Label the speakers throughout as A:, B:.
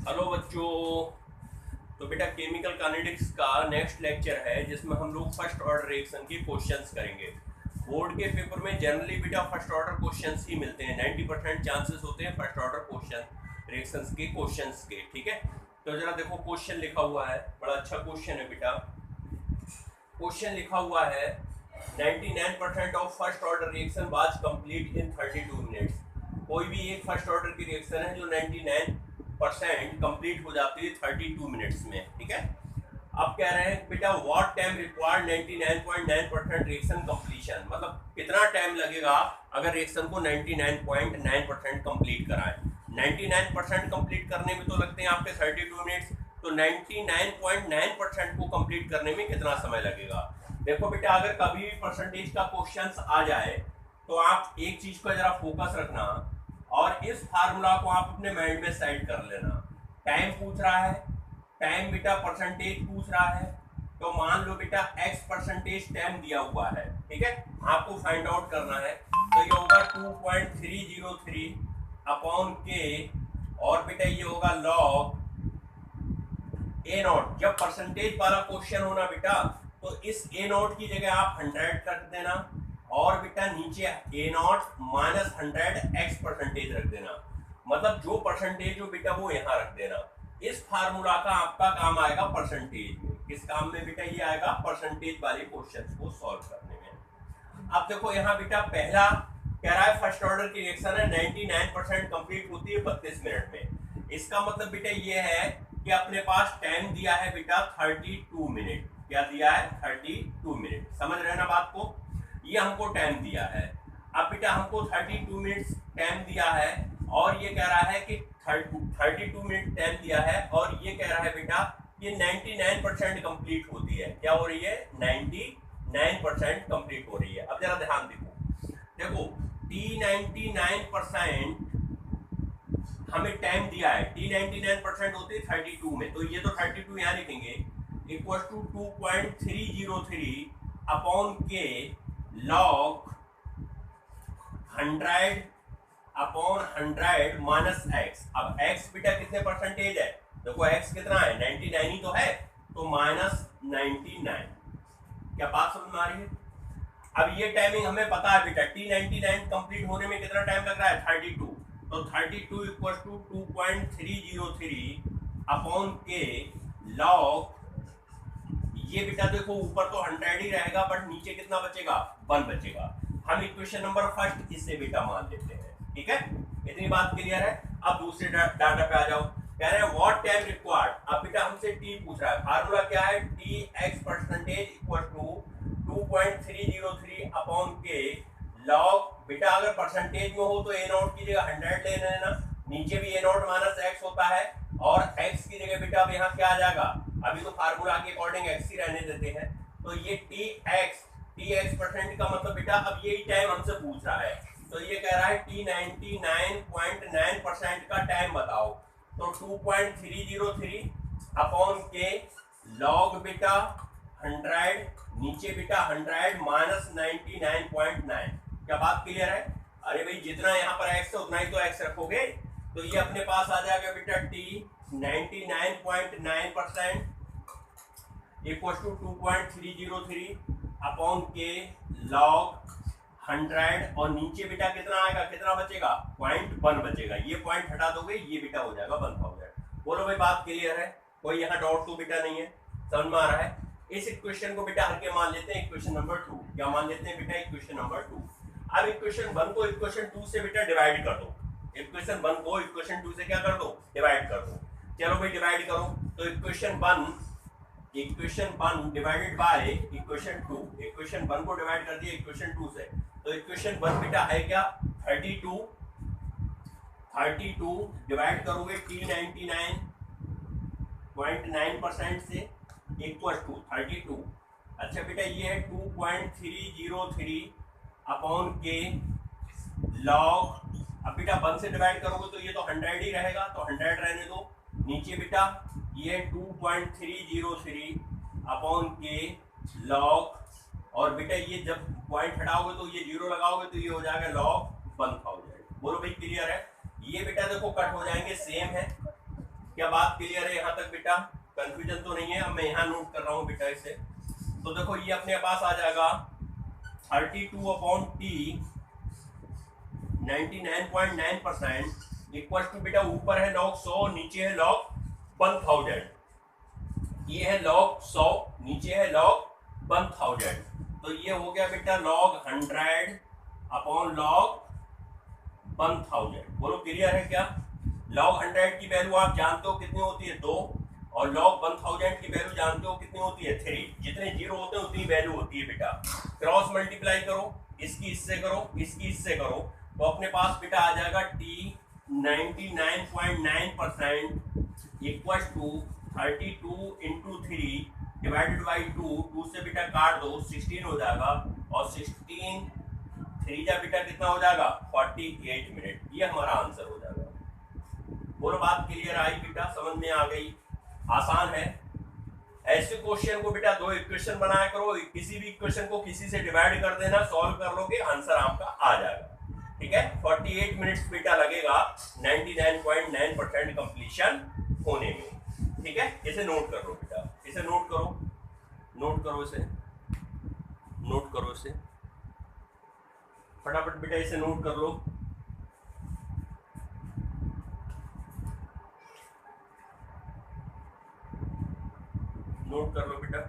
A: Hello बच्चों। तो बेटा केमिकल काइनेटिक्स का नेक्स्ट लेक्चर है जिसमें हम लोग फर्स्ट ऑर्डर रिएक्शन के क्वेश्चंस करेंगे। बोर्ड के पेपर में जनरली बेटा फर्स्ट ऑर्डर क्वेश्चंस ही मिलते हैं, 90% चांसेस होते हैं फर्स्ट ऑर्डर क्वेश्चन रिएक्शंस के क्वेश्चंस के। ठीक है, तो जरा देखो क्वेश्चन लिखा हुआ है, बड़ा अच्छा क्वेश्चन है बेटा। क्वेश्चन लिखा हुआ है 99% of first order reaction was complete in 32 minutes. कोई भी एक फर्स्ट ऑर्डर की रिएक्शन है जो 99% कंप्लीट हो जाती है 32 मिनट्स में। ठीक है, अब कह रहे हैं बेटा what time required 99.9% reaction completion, मतलब कितना टाइम लगेगा अगर रिएक्शन को 99.9% कंप्लीट कराएं। 99% कंप्लीट करने में तो लगते हैं आपके 32 मिनट्स, तो 99.9% को कंप्लीट करने में कितना समय लगेगा। देखो बेटा अगर कभी भी परसेंटेज का क्वेश्चंस आ जाए तो आप एक चीज को जरा फोकस रखना और इस फार्मूला को आप अपने माइंड में सेट कर लेना। टाइम पूछ रहा है, टाइम बेटा परसेंटेज पूछ रहा है, तो मान लो बेटा x परसेंटेज टाइम दिया हुआ है। ठीक है, आपको फाइंड आउट करना है, तो ये होगा 2.303 अपॉन के, और बेटा ये होगा लॉग ए नॉट। जब परसेंटेज वाला क्वेश्चन होना बेटा तो इस ए नॉट की जगह आप 100 रख देना, और बेटा नीचे ए नॉट माइनस 100 एक्स परसेंटेज रख देना, मतलब जो परसेंटेज हो बेटा वो यहाँ रख देना। इस फार्मूला का आपका काम आएगा परसेंटेज में। किस काम में बेटा ये आएगा? परसेंटेज वाले क्वेश्चन को सॉल्व करने में। अब देखो यहाँ बेटा पहला कह रहा है फर्स्ट ऑर्डर की रिएक्शन है 99% कंप्लीट होती है 32 मिनट में। इसका मतलब बेटा ये है कि अपने पास टाइम दिया है बेटा 32 मिनट। क्या दिया है? 32 मिनट। समझ रहे हैं ना बात को? ये हमको टाइम दिया है। अब बेटा हमको 32 मिनट टाइम दिया है और ये कह रहा है कि 32 मिनट टाइम दिया है, और ये कह रहा है बेटा ये 99% कंप्लीट होती है। क्या हो रही है? 99% कंप्लीट हो रही है। अब जरा ध्यान देखो T99% हमें टाइम दिया है, T99% होती है 32 में, तो ये तो 32 यहाँ लिखेंगे equal to 2.303 upon k log 100 upon 100 minus x. अब एक्स बेटा कितने परसेंटेज है? देखो एक्स कितना है? 99 ही तो है, तो माइनस 99। क्या बात समझ में आ रही है? अब ये टाइमिंग हमें पता है बेटा, T99 कंप्लीट होने में कितना टाइम लग रहा है? 32, तो 32 equal to 2.303 upon k log, ये बेटा देखो ऊपर तो 100 ही रहेगा बट नीचे कितना बचेगा? 1 बचेगा। हम इक्वेशन नंबर फर्स्ट इससे बेटा मान लेते हैं। ठीक है, इतनी बात क्लियर है। अब दूसरे डाटा पे आ जाओ। कह रहे हैं व्हाट टाइम रिक्वायर्ड। अब बेटा हमसे टी पूछ रहा है, फार्मूला क्या है? T x percentage equal to 2.303 upon k log, बेटा अगर परसेंटेज में हो तो ए नॉट की जगह 100 ले लेना, नीचे भी ए नॉट माइनस एक्स होता है, और एक्स की जगह बेटा अब यहाँ क्या आ जाएगा? अभी तो फार्मूला के अकॉर्डिंग एक्स ही रहने देते हैं, तो ये टी एक्स परसेंट का मतलब बेटा अब यही टाइम हमसे पूछ रहा है, तो ये कह रहा है T99.9% का टाइम बताओ, तो 2.303 अपॉन के लॉग बेटा 100, नीचे बेटा 100 माइनस 99.9। क्या बात क्लियर है? अरे भाई जितना यहाँ पर एक्स है उतना ही तो एक्स रखोगे, तो ये अपने पास आ जाएगा बेटा T99.9% equal to 2.303 upon k log 100, और नीचे बेटा कितना आएगा? कितना बचेगा? 0.1 बचेगा। ये पॉइंट हटा दोगे, ये बेटा हो जाएगा 1000। बोलो भाई बात क्लियर है? कोई यहाँ डाउट तो बेटा नहीं है? समझ में आ रहा है? इस इक्वेशन को बेटा हर के मान लेते हैं इक्वेशन नंबर 2। क्या मान लेते हैं बेटा? Equation number 2। अब इक्वेशन 1 को इक्वेशन 2 से बेटा डिवाइड कर दो। इक्वेशन 1 को इक्वेशन 2 से क्या कर दो? डिवाइड कर दो। चलो भाई डिवाइड करो, तो equation 1 divided by equation 2। Equation 1 को डिवाइड कर दिया इक्वेशन 2 से, तो इक्वेशन 1 बेटा है क्या? 32 डिवाइड करोगे T99.9% से इक्वल टू 32। अच्छा बेटा ये है 2.303 अपॉन के लॉग, अब बेटा 1 से डिवाइड करोगे तो ये तो 100 ही रहेगा, तो 100 रहने दो। नीचे बेटा ये 2.303 अपॉन के लॉग, और बेटा ये जब पॉइंट हटाओगे तो ये 0 लगाओगे तो ये हो जाएगा लॉग 1000। बोलो भाई क्लियर है? ये बेटा देखो कट हो जाएंगे, सेम है, क्या बात क्लियर है यहाँ तक बेटा? कंफ्यूजन तो नहीं है? अब मैं यहाँ नोट कर रहा हूँ बेटा इसे। तो देखो ये अपने पास आ जाएगा 32/T 99.9% इक्वल टू बेटा ऊपर है log 100 नीचे है log 1000। ये है log 100 नीचे है log 1000। तो ये हो गया बेटा log 100/log 1000। बोलो क्लियर है क्या? log 100 की वैल्यू आप जानते हो कितनी होती है 2, और log 1000 की वैल्यू जानते हो कितनी होती है 3। जितने जीरो होते हैं उतनी वैल्यू होती है बेटा। क्रॉस मल्टीप्लाई करो, इसकी इससे करो, इसकी इससे करो, तो अपने पास बेटा आ जाएगा T 99.9% equal to 32 into 3 divided by 2 से बेटा काट दो 16 हो जाएगा, और 16 3 जा बेटा कितना हो जाएगा 48 मिनट। ये हमारा आंसर हो जाएगा। बोलो बात क्लियर आई बेटा? समझ में आ गई? आसान है। ऐसे क्वेश्चन को बेटा दो इक्वेशन बनाया करो, किसी भी इक्वेशन को किसी से डिवाइड कर देना, सॉल्व कर लोगे, आंसर आपका आ जाएगा। ठीक है, 48 मिनट्स बेटा लगेगा 99.9% कंप्लीशन होने में। ठीक है, इसे नोट कर लो बेटा, इसे नोट करो, नोट करो इसे, नोट करो इसे फटाफट बेटा, इसे नोट कर लो। नोट कर लो बेटा।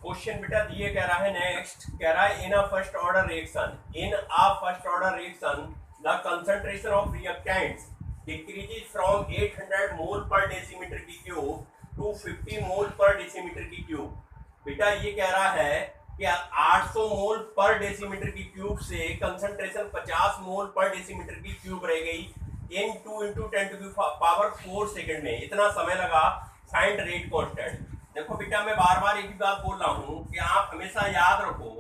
A: क्वेश्चन बेटा दिए कह रहा है, नेक्स्ट कह रहा है in a first order reaction, in a first order reaction the concentration of reactants decreases from 800 mole per decimetre की क्यूब टू 50 मोल पर डेसीमीटर की क्यूब। बेटा ये कह रहा है कि 800 मोल पर डेसीमीटर की क्यूब से कंसंट्रेशन 50 मोल पर डेसीमीटर की क्यूब रह गई इन 2 × 10⁴ सेकंड में। इतना समय लगा। Find rate constant. देखो बेटा मैं बार बार एक ही बात बोल रहा हूं कि आप हमेशा याद रखो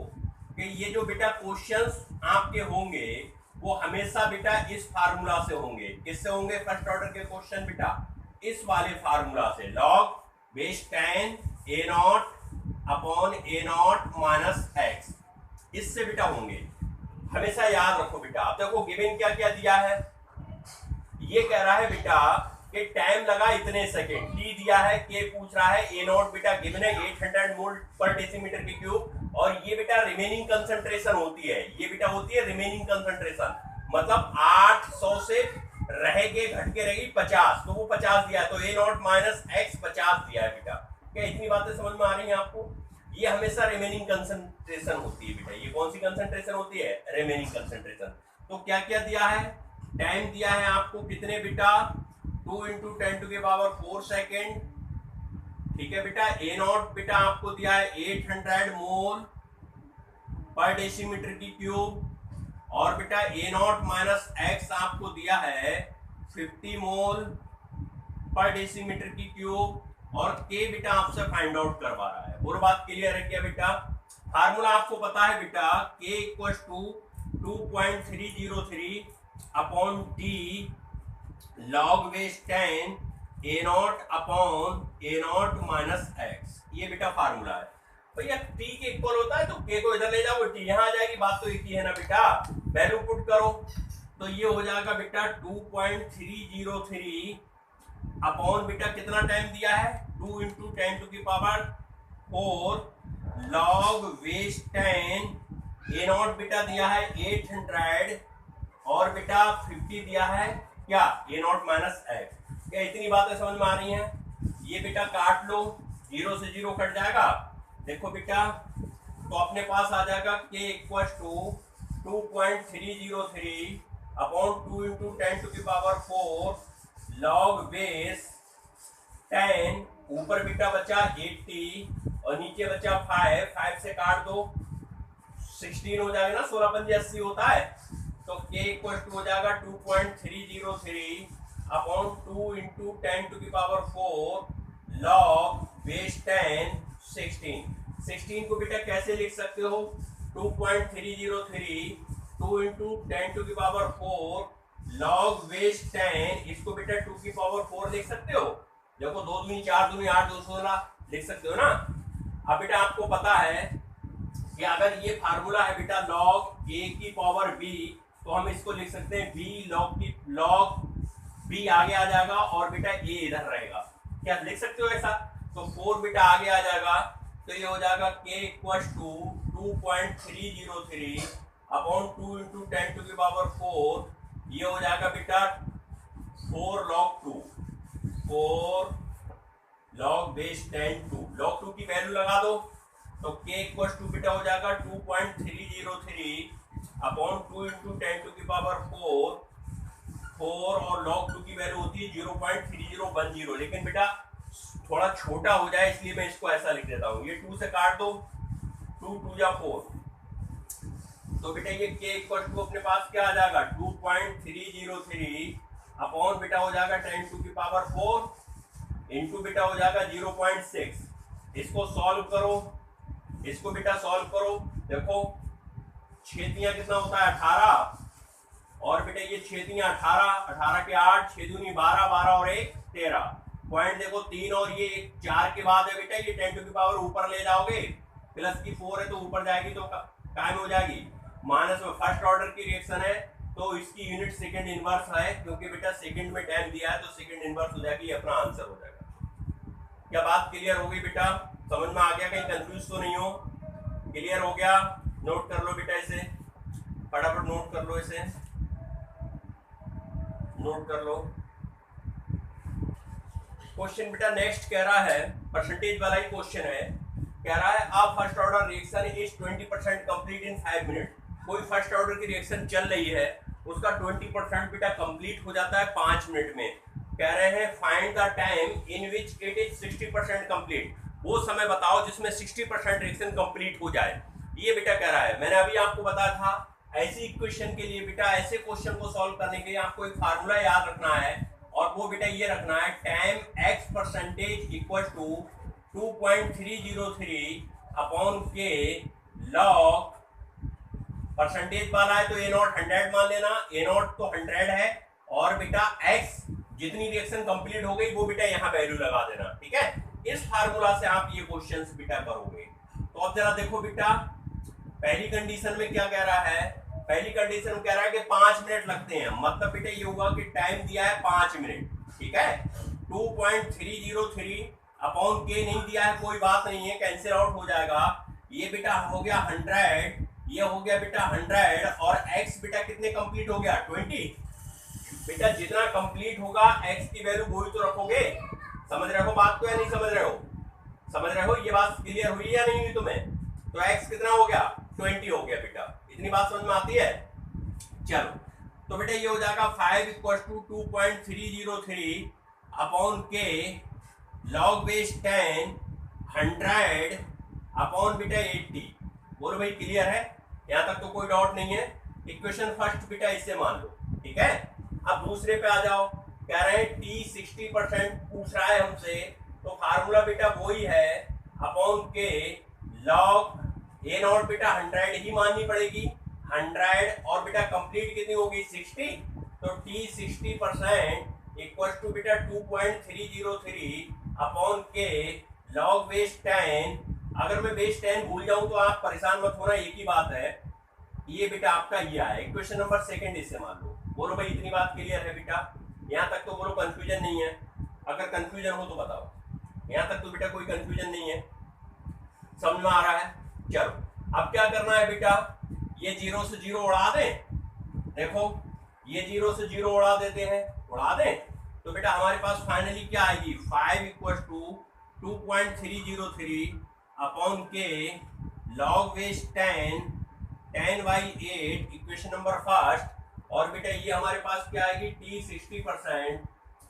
A: कि ये जो बेटा क्वेश्चंस आपके होंगे वो हमेशा बेटा इस फार्मूला से होंगे। किससे होंगे? फर्स्ट ऑर्डर के क्वेश्चन बेटा इस वाले फार्मूला से, log बेस 10 A0/A0 - x, इससे बेटा होंगे। हमेशा याद रखो बेटा। अब देखो गिवन क्या क्या दिया है। ये कह रहा है बेटा कि टाइम लगा इतने सेकंड, टी दिया है, के पूछ रहा है, A0 बेटा गिवन है 800 मोल पर डेसीमीटर की क्यूब, और ये बेटा रिमेनिंग कंसंट्रेशन होती है, ये बेटा होती है रिमेनिंग कंसंट्रेशन, मतलब 800 से रह के घट के रहेगी 50, तो वो 50 दिया है, तो A0 - x 50 दिया है बेटा। क्या इतनी बातें समझ में आ रही हैं आपको? ये हमेशा रिमेनिंग कंसंट्रेशन होती है बेटा। ये कौन सी कंसंट्रेशन होती है? Remaining concentration. तो क्या क्या दिया है? टाइम दिया है आपको कितने बेटा 2 × 10⁴ सेकेंड। ठीक है बेटा। A0 बेटा आपको दिया है 800 मोल पर डेसीमीटर की क्यूब, और बेटा A0 - x आपको दिया है 50 मोल पर डेसीमीटर की क्यूब, और के बेटा आपसे फाइंड आउट करवा रहा है। और बात क्लियर है क्या बेटा? फार्मूला आपको पता है बेटा, k = 2.303/T log base 10 A0/A0 - x। ये बेटा फार्मूला है भैया। t के इक्वल होता है तो k को इधर ले जाओ, t यहां आ जाएगी। बात तो एक ही है ना बेटा। वैल्यू पुट करो तो ये हो जाएगा बेटा 2.303 अपॉन बेटा कितना टाइम दिया है 2 × 10⁴ log बेस 10 A0 बेटा दिया है 800, और बेटा 50 दिया है क्या A0 - x। क्या इतनी बातें समझ में आ रही हैं? ये बेटा काट लो, 0 से 0 कट जाएगा। देखो बेटा तो अपने पास आ जाएगा k = 2.303 अपॉन 2 × 10⁴ log बेस 10, ऊपर बेटा बचा 80 और नीचे बचा 5 से काट दो 16 हो जाएगा ना, 16 × 5 = 80 होता है। तो k = हो जाएगा 2.303 अपॉन 2 × 10⁴ log बेस 10 16 को बेटा कैसे लिख सकते हो? 2.303 2 × 10⁴ log बेस 10, इसको बेटा 2⁴ लिख सकते हो। देखो 2 दूनी 4 दूनी 8 2 16 लिख सकते हो ना। अब बेटा आपको पता है कि अगर ये फार्मूला है बेटा log a⁴ b, तो हम इसको लिख सकते हैं b log b बी आगे आ जाएगा और बेटा ए इधर रहेगा। क्या लिख सकते हो ऐसा? तो 4 बेटा आगे आ जाएगा, तो ये हो जाएगा k equal to 2.303 upon 2 into 10 to की पावर 4, ये हो जाएगा बेटा 4 log 2, 4 log बेस 10 2, log 2 की वैल्यू लगा दो, तो k इक्वल टू बेटा हो जाएगा 2.303 अपॉन 2 इंटू 10 टू की पावर 4, 4 और log 2 की वैल्यू होती है 0.3010, लेकिन बेटा थोड़ा छोटा हो जाए इसलिए मैं इसको ऐसा लिख देता हूँ। ये 2 से काट दो, 2 2 या 4, तो बेटा ये k इक्वल टू अपने पास क्या आ जाएगा 2.303 अपॉन बेटा हो जाएगा 10 टू की पावर 4 इंटू बेटा हो जाएगा 0.6। इसको सॉल्व करो, इसको बेटा सॉल्व करो, देखो छेदियां कितना होता है 18, और बेटा ये छेदियां 18, 18 के 8, 6 दूनी 12, 12 और 1 13, पॉइंट देखो 3 और ये 4 के बाद है बेटा, ये 10 टू की पावर ऊपर ले जाओगे, प्लस की 4 है तो ऊपर जाएगी तो कायम हो जाएगी, माइनस में फर्स्ट ऑर्डर की रिएक्शन है तो इसकी यूनिट सेकंड इनवर्स है, क्योंकि बेटा सेकंड में टाइम दिया है तो सेकंड इनवर्स हो जाएगी, ये अपना आंसर हो जाएगा। क्या बात क्लियर हो गई बेटा? समझ में आ गया? कहीं कंफ्यूज तो नहीं हो? क्लियर हो गया? नोट कर लो बेटा, इसे फटाफट नोट कर लो, इसे नोट कर लो। क्वेश्चन बेटा नेक्स्ट कह रहा है, परसेंटेज वाला ही क्वेश्चन है, कह रहा है आप first order reaction is 20% complete in 5 minute. कोई फर्स्ट ऑर्डर की रिएक्शन चल रही है, उसका 20% बेटा कंप्लीट हो जाता है 5 मिनट में। कह रहे हैं find the time in which it is 60% complete. वो समय बताओ जिसमें 60% रिएक्शन कंप्लीट हो जाए। ये बेटा कह रहा है, मैंने अभी आपको बताया था ऐसी इक्वेशन के लिए बेटा, ऐसे क्वेश्चन को सॉल्व करने के लिए आपको एक फार्मूला याद रखना है, और वो बेटा ये रखना है time x percentage equal to 2.303 upon k log, percentage वाला है तो a नॉट 100 मान लेना, a नॉट तो 100 है, और बेटा x जितनी रिएक्शन कंप्लीट हो गई वो बेटा यहाँ वैल्यू लगा देना, ठीक है। इस फार्मूला से आप ये क्वेश्चंस बेटा करोगे। तो अब जरा देखो बेटा, पहली कंडीशन में क्या कह रहा है, पहली कंडीशन में कह रहा है कि 5 मिनट लगते हैं, मतलब बेटा ये होगा कि टाइम दिया है 5 मिनट, ठीक है। 2.303 अपॉन के नहीं दिया है, कोई बात नहीं है, कैंसिल आउट हो जाएगा। ये बेटा हो गया 100, ये हो गया बेटा 100, और x बेटा कितने कंप्लीट हो गया 20। बेटा जितना कंप्लीट होगा x की वैल्यू वही तो रखोगे। समझ रहे हो बात को या नहीं समझ रहे हो? समझ रहे हो? ये बात क्लियर हुई या नहीं हुई तुम्हें? तो x कितना हो गया 20 हो गया बेटा, इतनी बात समझ में आती है? चलो, तो बेटा ये हो जाएगा 5 equal to 2.303 upon k log base 10 100 upon बेटा 80। बोलो भाई क्लियर है? यहाँ तक तो कोई डाउट नहीं है। इक्वेशन फर्स्ट बेटा इससे मान लो, ठीक है। अब दूसरे पे आ जाओ, कह रहे हैं t 60% पूछ रहा है हमसे, तो फार्मूला बेटा वही है upon k log A not बेटा 100 ही माननी पड़ेगी, 100 और बेटा कंप्लीट कितनी होगी 60, तो t 60% इक्वल टू बेटा 2.303 अपॉन के लॉग बेस 10। अगर मैं बेस 10 भूल जाऊं तो आप परेशान मत होना, एक ही बात है। ये बेटा आपका ये है इक्वेशन नंबर सेकंड, इससे मान लो। बोलो भाई इतनी बात क्लियर है बेटा? यहाँ तक तो बोलो कंफ्यूजन नहीं है? अगर कंफ्यूजन हो तो बताओ। यहाँ तक तो बेटा कोई कंफ्यूजन नहीं है, समझ में आ रहा है? चलो अब क्या करना है बेटा, ये 0 से 0 उड़ा दें। देखो ये 0 से 0 उड़ा देते हैं, उड़ा दें तो बेटा हमारे पास फाइनली क्या आएगी 5 equal to 2.303 upon k log base 10/8 equation number first, और बेटा ये हमारे पास क्या आएगी t 60%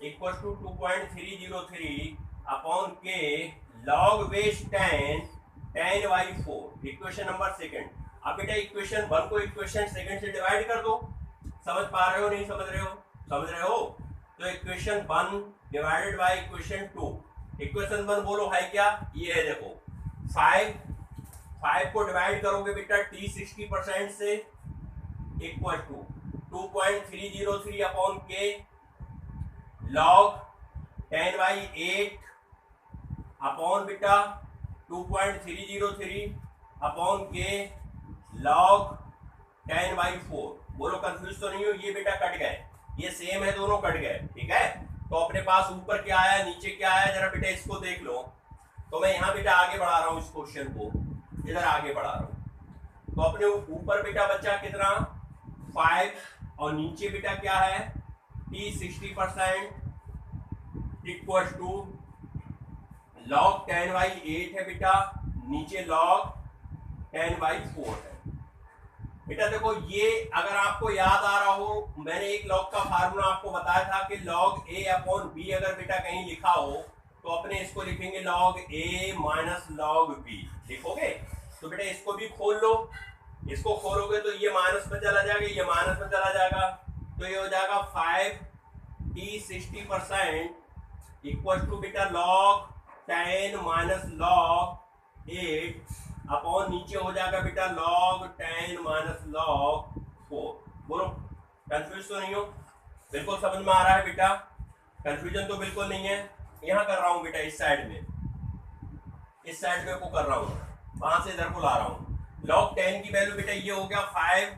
A: equal to 2.303 upon k log base 10/4 equation number second. अब बेटा इक्वेशन 1 को इक्वेशन सेकंड से डिवाइड कर दो। समझ पा रहे हो नहीं समझ रहे हो? समझ रहे हो? तो equation 1 divided by equation 2, equation 1 बोलो है क्या, ये है देखो 5 को डिवाइड करोगे बेटा t 60% से equal to 2.303 upon k log 10/8 upon बेटा 2.303 अपॉन के लॉग 10/4। बोलो कंफ्यूज तो नहीं हो? ये बेटा कट गए, ये सेम है, दोनों कट गए, ठीक है। तो अपने पास ऊपर क्या आया, नीचे क्या आया, जरा बेटा इसको देख लो। तो मैं यहाँ बेटा आगे बढ़ा रहा हूँ इस क्वेश्चन को, इधर आगे बढ़ा रहा हूँ। तो अपने ऊपर बेटा बच्चा कितना 5 और नीचे बेटा क्या है t 60% इक्वल टू log 10/8 है बेटा, नीचे log 10/4 है बेटा। देखो ये अगर आपको याद आ रहा हो, मैंने एक log का फार्मूला आपको बताया था कि log a/b अगर बेटा कहीं लिखा हो तो अपने इसको लिखेंगे log a minus log b, लिखोगे। तो बेटा इसको भी खोल लो, इसको खोलोगे तो ये माइनस में चला जाएगा, ये माइनस में चला जाएगा, तो ये हो जाएगा 5t 60% इक्वल टू बेटा log 10 माइनस log 8 अपॉन नीचे हो जाएगा बेटा log 10 माइनस log 4। बोलो कंफ्यूज तो नहीं हो, बिल्कुल समझ में आ रहा है बेटा, कंफ्यूजन तो बिल्कुल नहीं है। यहाँ कर रहा हूँ बेटा इस साइड में, इस साइड में को कर रहा हूँ, वहां से इधर को ला रहा हूँ। log 10 की वैल्यू बेटा ये हो गया 5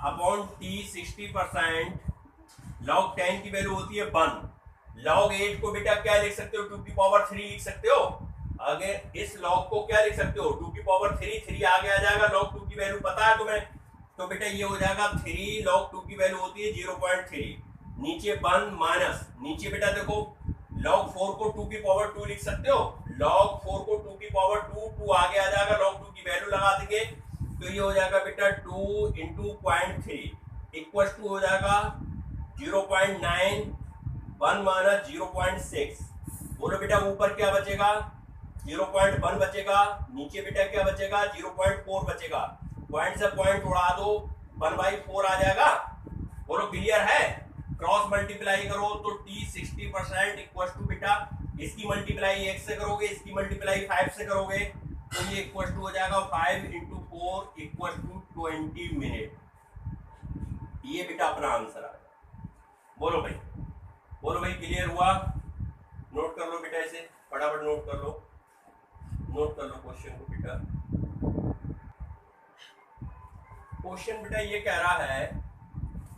A: अपॉन t 60%, log 10 की वैल्यू होती है 1। log 8 को बेटा क्या लिख सकते हो, 2 की पावर 3 लिख सकते हो। अगर इस log को क्या लिख सकते हो, 2 की पावर 3 आगे आ जाएगा, log 2 की वैल्यू पता है तुम्हें, तो बेटा ये हो जाएगा 3, log 2 की वैल्यू होती है 0.3, नीचे 1 माइनस, नीचे बेटा देखो log 4 को 2 की पावर 2 लिख सकते हो, log 4 को 2 की पावर 2 आगे आ जाएगा, log 2 की वैल्यू लगा देंगे, तो ये हो जाएगा बेटा 2 इंटू 0.3 इक्वल टू हो जाएगा 0.9, 1 माइनस 0.6। बोलो बेटा ऊपर क्या बचेगा, 0.1 बचेगा, नीचे बेटा क्या बचेगा 0.4 बचेगा, पॉइंट से पॉइंट उड़ा दो 1/4 आ जाएगा। बोलो क्लियर है, क्रॉस मल्टीप्लाई करो तो t 60% इक्वल टू बेटा इसकी मल्टीप्लाई 1 से करोगे, इसकी मल्टीप्लाई 5 से करोगे, तो ये इक्वल टू हो जाएगा 5 इंटू 4 इक्वल टू 20 मिनट। ये बेटा अपना आंसर आ गया। बोलो भाई, बोलो भाई क्लियर हुआ, नोट कर लो बेटा, इसे फटाफट नोट कर लो, नोट कर लो क्वेश्चन को बेटा। क्वेश्चन बेटा ये कह रहा है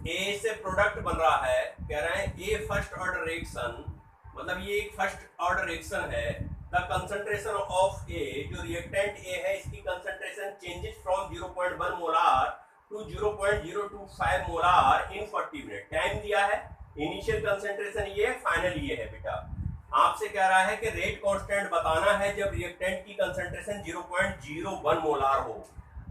A: ए से प्रोडक्ट बन रहा है, कह रहा है ए फर्स्ट ऑर्डर रिएक्शन, मतलब ये एक फर्स्ट ऑर्डर रिएक्शन है। द कंसंट्रेशन ऑफ ए, जो रिएक्टेंट ए है इसकी concentration changes from 0.1 molar to 0.025 molar in 40 minute. Time दिया है, इनिशियल कंसंट्रेशन ये है, फाइनल ये है बेटा। आपसे कह रहा है कि रेट कांस्टेंट बताना है जब रिएक्टेंट की कंसंट्रेशन 0.01 मोलार हो।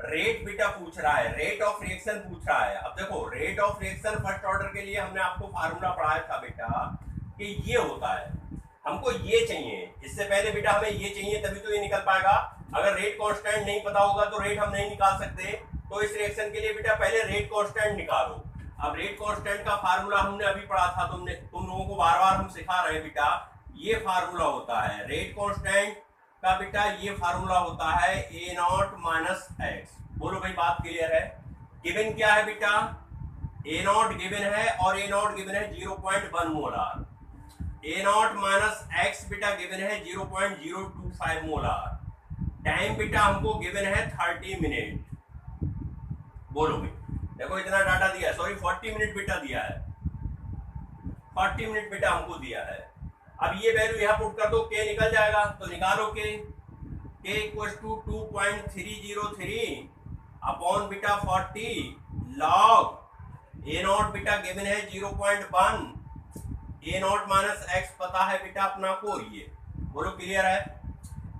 A: रेट बेटा पूछ रहा है, रेट ऑफ रिएक्शन पूछ रहा है। अब देखो rate of reaction first order के लिए हमने आपको फार्मूला पढ़ाया था बेटा कि ये होता है, हमको ये चाहिए, इससे पहले बेटा हमें ये चाहिए तभी तो ये निकल पाएगा। अगर रेट कांस्टेंट नहीं पता होगा तो रेट हम नहीं निकाल सकते, तो इस रिएक्शन के लिए बेटा पहले रेट कांस्टेंट निकालो। अब रेट कांस्टेंट का फार्मूला हमने अभी पढ़ा था, तुम लोगों को बार बार हम सिखा रहे हैं बेटा, ये फार्मूला होता है रेट कांस्टेंट का बेटा, ये फार्मूला होता है ए नॉट माइनस एक्स। बोलो भाई बात क्लियर है। गिवन क्या है बेटा, ए नॉट गिवन है और ए नॉट गिवन है 0.1 molar, A not minus x बेटा गिवन है 0.025 मोलार, टाइम बेटा हमको गिवन है 30 मिनट। बोलो भाई, देखो इतना डाटा दिया है, सॉरी 40 मिनट बेटा दिया है, 40 मिनट बेटा हमको दिया है। अब ये वैल्यू यहाँ पुट कर दो, के निकल जाएगा, तो निकालो के इक्वल टू 2.303 अपॉन बेटा 40 लॉग ए नॉट बेटा गिवन है 0.1, ए नॉट माइनस एक्स पता है बेटा अपना को ये। बोलो क्लियर है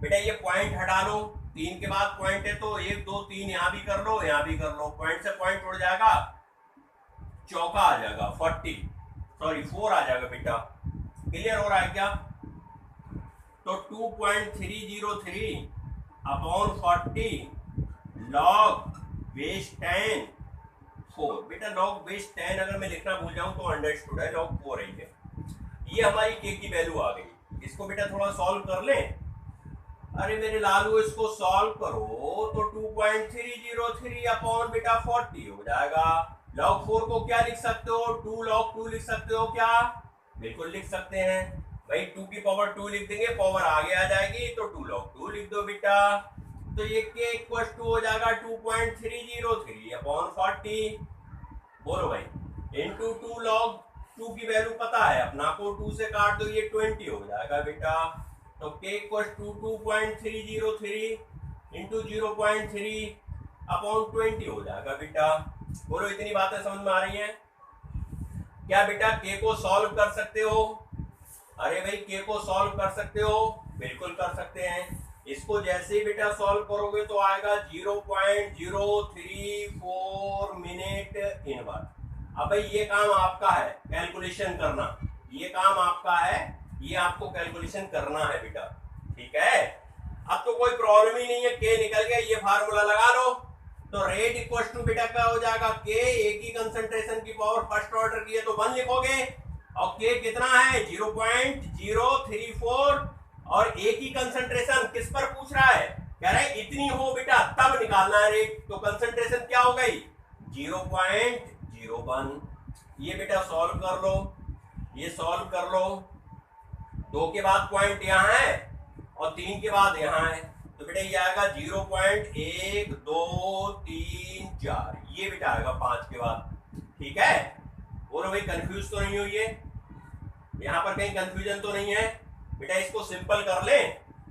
A: बेटा, ये पॉइंट हटा लो, 3 के बाद पॉइंट है तो 1 2 3 यहाँ भी कर लो, यहाँ भी कर लो, पॉइंट से पॉइंट उड़ जाएगा, चौका आ जाएगा 4 आ जाएगा बेटा। क्लियर हो रहा है क्या? तो 2.303 अपॉन 40 लॉग बेस 10 4 बेटा, लॉग बेस 10 अगर मैं लिखना भूल जाऊं तो अंडरस्टूड है, लॉग 4 ही है। ये हमारी के की वैल्यू आ गई, इसको बेटा थोड़ा सॉल्व कर लें। अरे मेरे लालू इसको सॉल्व करो तो 2.303 अपॉन बेटा 40 हो जाएगा। लॉग 4 को क्या लिख सकते हो, 2 log 2 लिख सकते हो क्या? बिल्कुल लिख सकते हैं भाई, 2 की पावर 2 लिख देंगे, पावर आगे आ जाएगी तो 2 log 2 लिख दो बेटा। तो ये के इक्वल टू हो जाएगा 2.303 अपॉन 40। बोलो भाई इंटू 2 log 2 की वैल्यू पता है अपना को, 2 से काट दो ये 20 हो जाएगा बेटा। तो k equal to 2.303 into 0.3 upon 20 हो जाएगा बेटा। बोलो इतनी बातें समझ में आ रही हैं क्या बेटा? k को सॉल्व कर सकते हो? अरे भाई k को सॉल्व कर सकते हो? बिल्कुल कर सकते हैं। इसको जैसे ही बेटा सॉल्व करोगे तो आएगा 0.034 मिनट इनवर्स। अब भाई ये काम आपका है कैलकुलेशन करना, ये काम आपका है, ये आपको कैलकुलेशन करना है बेटा, ठीक है। अब तो कोई प्रॉब्लम ही नहीं है, के निकल गया, ये फार्मूला लगा लो। तो रेट इक्वल टू बेटा क्या हो जाएगा? के एक ही कंसंट्रेशन की पावर फर्स्ट ऑर्डर की है तो 1 लिखोगे, और के कितना है 0.034, और एक ही कंसंट्रेशन किस पर पूछ रहा है? कह रहा है इतनी हो बेटा तब निकालना है रेट। तो कंसंट्रेशन क्या हो गई 0.01। ये बेटा सॉल्व कर लो, ये सॉल्व कर लो। 2 के बाद पॉइंट यहाँ है और 3 के बाद यहाँ है, तो बेटा ये आएगा 0.1234, ये बेटा आएगा 5 के बाद, ठीक है। बोलो भाई कंफ्यूज तो नहीं हुई है? यहाँ पर कहीं कंफ्यूजन तो नहीं है बेटा? इसको सिंपल कर ले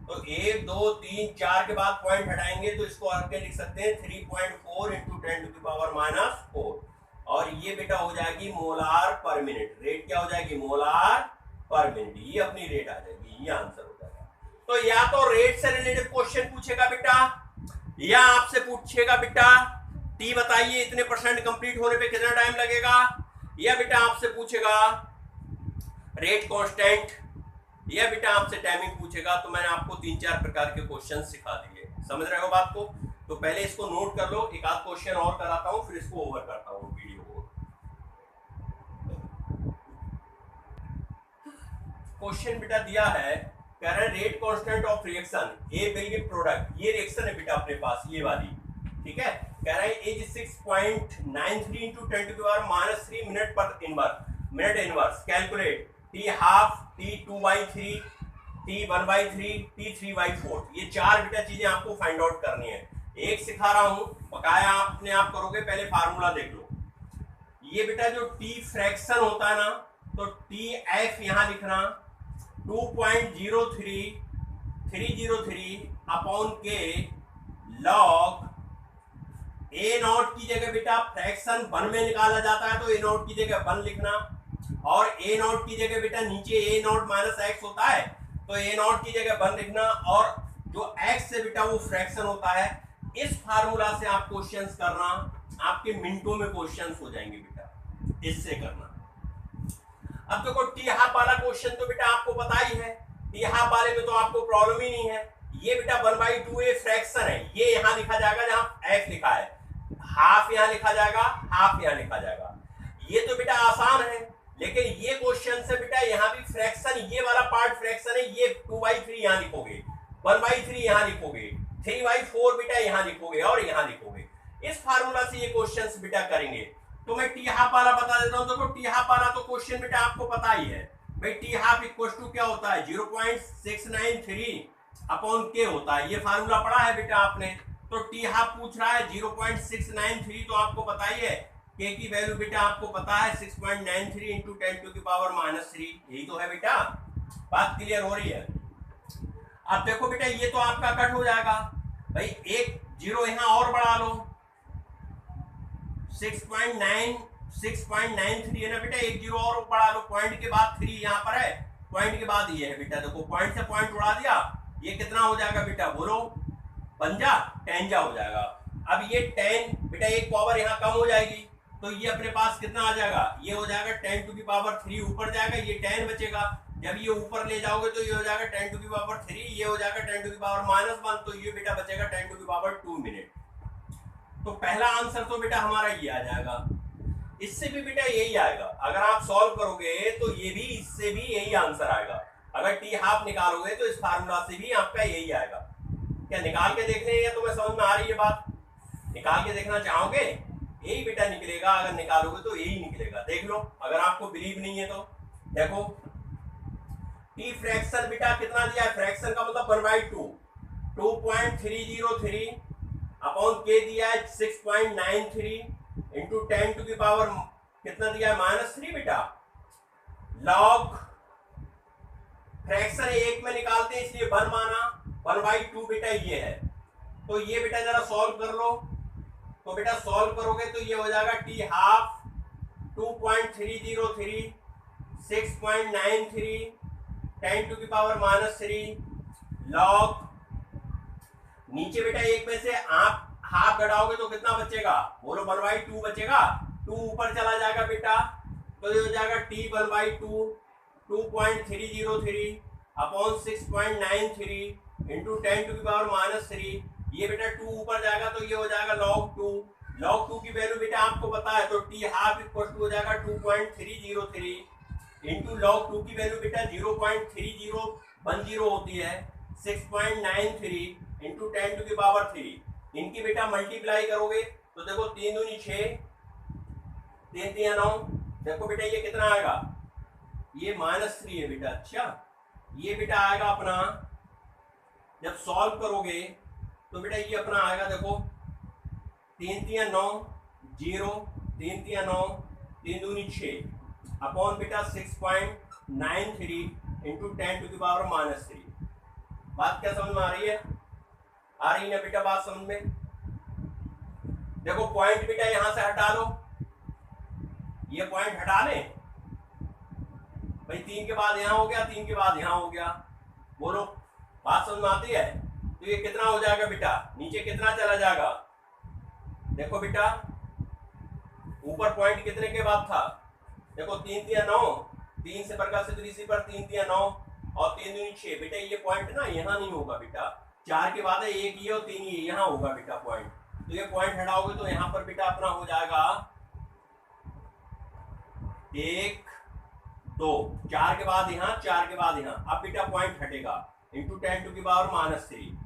A: तो 1 2 3 4 के बाद पॉइंट हटाएंगे तो इसको आगे लिख सकते हैं 3.4 इंटू 10⁻⁴, और ये बेटा हो जाएगी मोलार पर मिनट। रेट क्या हो जाएगी? मोलार पर मिनट। ये अपनी रेट आ जाएगी, ये आंसर हो जाएगा। तो या तो रेट से रिलेटेड क्वेश्चन पूछेगा बेटा, या आपसे पूछेगा बेटा टी बताइए इतने परसेंट कंप्लीट होने पे कितना टाइम लगेगा, या बेटा आपसे पूछेगा रेट कांस्टेंट, या बेटा आपसे टाइमिंग पूछेगा। तो मैंने आपको 3-4 प्रकार के क्वेश्चन सिखा दिए, समझ रहे हो बात को? तो पहले इसको नोट कर लो, एक आध क्वेश्चन और कराता हूं फिर इसको ओवर करता हूं वीडियो को। क्वेश्चन बेटा दिया है, कह रहे हैं rate constant of reaction A will give product. ये रिएक्शन है बेटा अपने पास, ये वाली, ठीक है। कह रहा है एज 6.93 इंटू 10⁻³ मिनट पर minute inverse. Calculate T half, T 2/3, T 1/3, T 3/4। ये 4 बेटा चीजें आपको फाइंड आउट करनी है। एक सिखा रहा हूं, बकाया अपने आप करोगे, पहले फार्मूला देख लो। ये बेटा जो टी फ्रैक्शन होता है ना, तो टी एफ यहां लिखना 2.03303 upon k log A not की जगह बेटा फ्रैक्शन 1 में निकाला जाता है तो ए नॉट की जगह 1 लिखना, और ए नॉट की जगह बेटा नीचे ए नॉट माइनस एक्स होता है तो ए नॉट की जगह 1 लिखना, और जो एक्स से बेटा वो फ्रैक्शन होता है। इस फार्मूला से आप क्वेश्चंस करना, आपके मिनटों में क्वेश्चंस हो जाएंगे बेटा, इससे करना। अब देखो टी हाफ वाला क्वेश्चन तो बेटा आपको पता ही है, टी हाफ वाले में तो आपको प्रॉब्लम ही नहीं है। ये बेटा 1/2 ए फ्रैक्शन है, ये यहां लिखा जाएगा जहां एफ लिखा है, हाफ यहां लिखा जाएगा, हाफ यहां लिखा जाएगा। ये तो बेटा आसान है, लेकिन ये क्वेश्चन से बेटा यहां भी फ्रैक्शन, ये वाला पार्ट फ्रैक्शन है, ये 2/3 यहां लिखोगे, 1/3 यहां लिखोगे, 3/4 बेटा यहां लिखोगे और यहां लिखोगे। इस फार्मूला से ये क्वेश्चंस बेटा करेंगे। तो मैं टी हाफ वाला बता देता हूं। देखो टी हाफ वाला तो क्वेश्चन बेटा आपको पता ही है भाई, टी हाफ इक्वल टू क्या होता है 0.693 अपॉन के होता है। ये फार्मूला पढ़ा है बेटा आपने। तो टी हाफ पूछ रहा है 0.693, तो आपको पता ही है के की वैल्यू बेटा आपको पता है 6.93 इंटू 10⁻⁻3। यही तो है बेटा, बात क्लियर हो रही है? अब देखो बेटा ये तो आपका कट हो जाएगा भाई, एक जीरो यहां और बढ़ा लो, 6.93 है ना बेटा, एक जीरो और बढ़ा लो, पॉइंट के बाद 3 यहां पर है, पॉइंट के बाद ये है बेटा। देखो पॉइंट से पॉइंट उड़ा दिया, ये कितना हो जाएगा बेटा बोलो, पंजा टेंजा हो जाएगा। अब ये 10 बेटा एक पावर यहां कम हो जाएगी, तो ये अपने पास कितना आ जाएगा, ये हो जाएगा 10⁻³ ऊपर जाएगा, ये 10 बचेगा। जब ये ऊपर ले जाओगे तो ये हो जाएगा 10⁻3, ये हो जाएगा 10⁻⁻1, तो ये बेटा बचेगा 10⁻² मिनट। तो पहला आंसर तो बेटा हमारा ये आ जाएगा। इससे भी बेटा यही आएगा, अगर आप सॉल्व करोगे तो ये भी, इससे भी यही आंसर आएगा। अगर टी हाफ निकालोगे तो इस फार्मूला से भी आपका यही आएगा। क्या निकाल के देख रहे हैं, तो मैं समझ में आ रही है बात? निकाल के देखना चाहोगे? यही बेटा निकलेगा, अगर निकालोगे तो यही निकलेगा। देख लो, अगर आपको बिलीव नहीं है तो देखो, टी फ्रैक्शन बेटा कितना दिया है, फ्रैक्शन का मतलब 1/2, 2.303 अपॉन के दिया है 6.93 इंटू 10⁻⁻³ कितना दिया है -3 बेटा। लॉग फ्रैक्शन एक में निकालते हैं इसलिए 1 माना, 1/2 बेटा ये है। तो ये बेटा जरा सॉल्व कर लो। तो बेटा सॉल्व करोगे तो ये हो जाएगा t हाफ 2.303 6.93 10⁻³ लॉग, नीचे बेटा एक में से आप हाफ घटाओगे तो कितना बचेगा, बोलो 1/2 बचेगा, 2 ऊपर चला जाएगा बेटा, तो ये हो जाएगा t 1/2 2.303 अपॉन 6.93 इंटू 10⁻³। ये बेटा 2 ऊपर जाएगा तो ये हो जाएगा log 2। log 2 की वैल्यू बेटा आपको पता है, तो t हाफ इक्वल टू हो जाएगा 2.303 इंटू log 2 की वैल्यू बेटा 0.3010 होती है 6.93 इंटू 10⁻³। इनकी बेटा मल्टीप्लाई करोगे तो देखो 3 दूनी 6 3 3 9, देखो बेटा ये कितना आएगा, ये -3 है बेटा। अच्छा ये बेटा आएगा अपना, जब सॉल्व करोगे तो बेटा ये अपना आएगा, देखो 3 3 9 0 3 3 9 3 दूनी 6 अपॉन बेटा 6.93 इंटू 10⁻³ बात क्या समझ में आ रही है, आ रही है ना बेटा बात समझ में। देखो पॉइंट बेटा यहां से हटा लो, ये पॉइंट हटा लें भाई, 3 के बाद यहां हो गया, 3 के बाद यहां हो गया, बोलो बात समझ में आती है। तो ये कितना हो जाएगा बेटा, नीचे कितना चला जाएगा, देखो बेटा ऊपर पॉइंट कितने के बाद था, देखो 3 3 9, 3 से बरका से 3 पर 3 3 9 और 3 दूनी 6 बेटा। ये पॉइंट ना यहाँ नहीं होगा बेटा, 4 के बाद है 1 ये और 3 ये, यहाँ होगा बेटा पॉइंट। तो ये पॉइंट हटाओगे तो यहाँ पर बेटा अपना हो जाएगा 1 2, 4 के बाद यहाँ, 4 के बाद यहाँ, अब बेटा पॉइंट हटेगा इंटू 10⁻³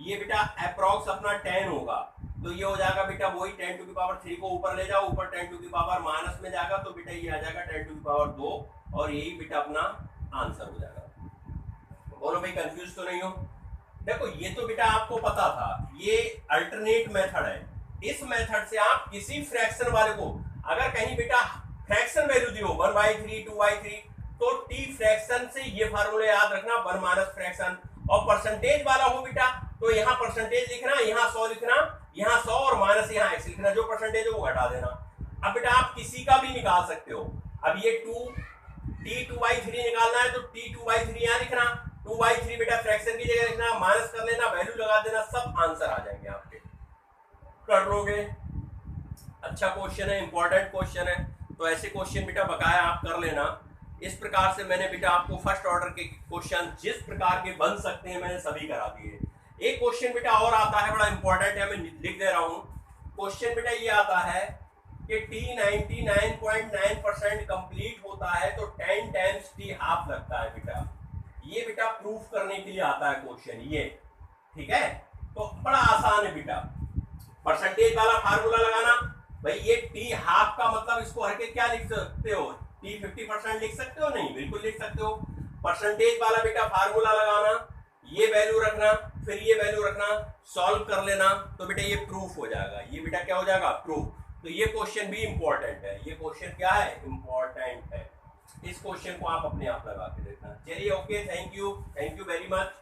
A: ये बेटा अप्रॉक्स अपना 10 होगा, तो ये हो जाएगा बेटा वही 10⁻³ को ऊपर ले जाओ, ऊपर 10⁻⁻ में जाएगा तो बेटा ये आ जाएगा 10⁻2 और यही बेटा अपना आंसर हो जाएगा। बोलो भाई कंफ्यूज तो नहीं हो। देखो ये तो बेटा आपको पता था, ये अल्टरनेट मेथड है, इस मेथड से आप किसी फ्रैक्शन वाले को अगर कहीं बेटा फ्रैक्शन वैल्यू दी हो 1/3 2/3 तो t फ्रैक्शन से ये फार्मूला याद रखना 1 माइनस फ्रैक्शन, और परसेंटेज वाला हो बेटा तो यहाँ परसेंटेज लिखना, यहाँ 100 लिखना, यहाँ 100 और माइनस यहाँ x लिखना, जो परसेंटेज है वो घटा देना। अब बेटा आप किसी का भी निकाल सकते हो, अब ये t 2/3 निकालना है तो t 2/3 यहाँ लिखना, 2/3 बेटा फ्रैक्शन की जगह लिखना, माइनस कर लेना, वैल्यू लगा देना, सब आंसर आ जाएंगे आपके, कर लोगे। अच्छा क्वेश्चन है, इंपॉर्टेंट क्वेश्चन है, तो ऐसे क्वेश्चन बेटा बकाया आप कर लेना। इस प्रकार से मैंने बेटा आपको फर्स्ट ऑर्डर के क्वेश्चन जिस प्रकार के बन सकते हैं मैंने सभी करा दिए। एक क्वेश्चन बेटा और आता है, बड़ा इंपॉर्टेंट है, मैं लिख दे रहा हूं। क्वेश्चन बेटा ये आता है कि t 99.9% कंप्लीट होता है तो 10 टाइम्स t हाफ लगता है बेटा। ये बेटा प्रूफ करने के लिए आता है क्वेश्चन ये, ठीक है। तो बड़ा आसान है बेटा, परसेंटेज वाला फार्मूला लगाना भाई, ये t हाफ का मतलब इसको हर के क्या लिख सकते हो, t 50% लिख सकते हो, नहीं बिल्कुल लिख सकते हो। परसेंटेज वाला बेटा फार्मूला लगाना, ये वैल्यू रखना, फिर ये वैल्यू रखना, सॉल्व कर लेना, तो बेटा ये प्रूफ हो जाएगा। ये बेटा क्या हो जाएगा, प्रूफ। तो ये क्वेश्चन भी इंपॉर्टेंट है, ये क्वेश्चन क्या है, इंपॉर्टेंट है। इस क्वेश्चन को आप अपने आप लगा के देखना। चलिए okay, thank you very much.